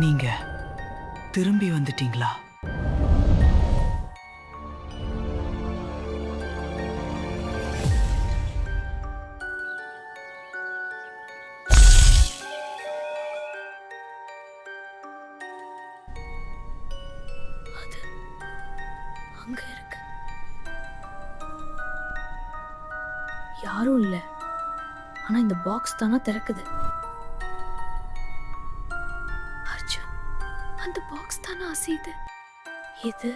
நீங்க திரும்பி வந்துட்டீங்களா? அது அங்க இருக்கு. யாரும் இல்ல. ஆனா இந்த பாக்ஸ் தானா திறக்குது. அர்ஜுன், அந்த பாக்ஸ் தானா அசையுது. இது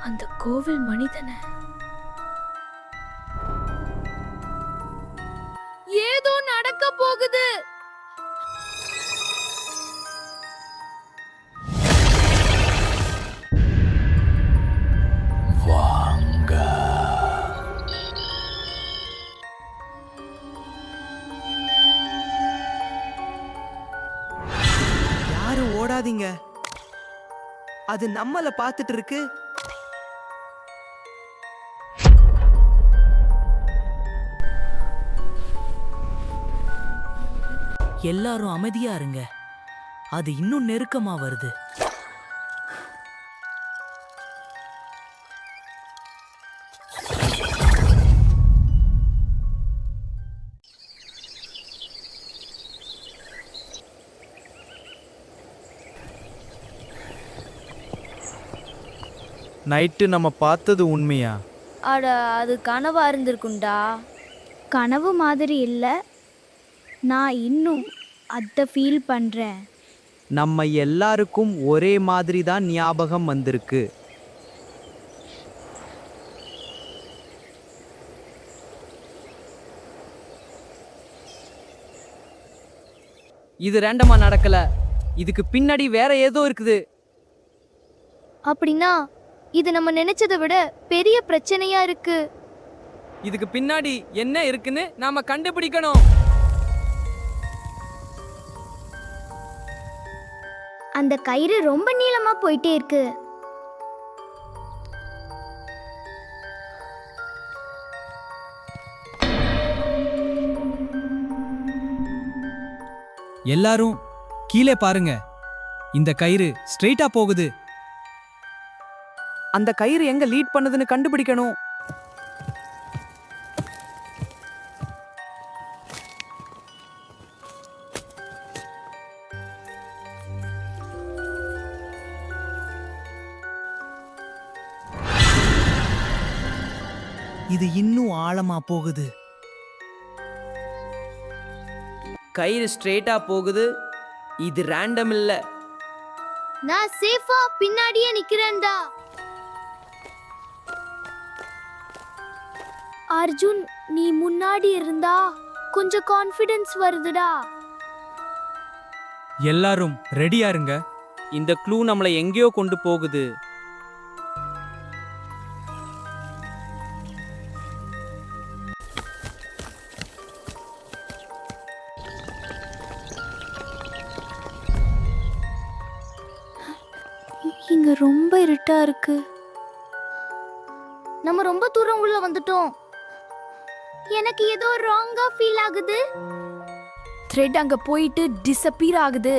அந்த கோவில் மனிதனை. ஏதோ நடக்க போகுது. யாரும் ஓடாதீங்க, அது நம்மள பார்த்துட்டு இருக்கு. எல்லாரும் அமைதியா இருங்க, அது இன்னும் நெருக்கமா வருது. நைட்டு நம்ம பார்த்தது உண்மையா? அட, அது கனவா இருந்திருக்குண்டா. கனவு மாதிரி இல்லை, நான் இன்னும் அதை ஃபீல் பண்ணுறேன். நம்ம எல்லாருக்கும் ஒரே மாதிரி தான் ஞாபகம் வந்திருக்கு. இது ரேண்டமா நடக்கல, இதுக்கு பின்னாடி வேற ஏதோ இருக்குது. அப்படின்னா இது நம்ம நினைச்சதை விட பெரிய பிரச்சனையா இருக்கு. இதுக்கு பின்னாடி என்ன இருக்குன்னு நாம கண்டுபிடிக்கணும். அந்த கயிறு ரொம்ப நீளமா போயிட்டே இருக்கு. எல்லாரும் கீழே பாருங்க, இந்த கயிறு ஸ்ட்ரெயிட்டா போகுது. அந்த கயிறு எங்க லீட் பண்ணுதுன்னு கண்டுபிடிக்கணும். இது இன்னும் ஆழமா போகுது. கயிறு ஸ்ட்ரெயிட்டா போகுது, இது ரேண்டம் இல்ல. நான் சேஃபா பின்னாடியே நிக்கிறேன்டா. அர்ஜுன், நீ முன்னாடி இருந்தா கொஞ்சம் கான்ஃபிடன்ஸ் வருதுடா. எல்லாரும் ரெடியா இருங்க. இந்த க்ளூ நம்மளை எங்கேயோ கொண்டு போகுது. இங்க ரொம்ப இருட்டா இருக்கு. நம்ம ரொம்ப தூரம் உள்ள வந்துட்டோம். எனக்கு ஏதோ ராங்கா ஃபீல் ஆகுது. த்ரெட் அங்க போயிட்டு டிஸப்பியர் ஆகுது.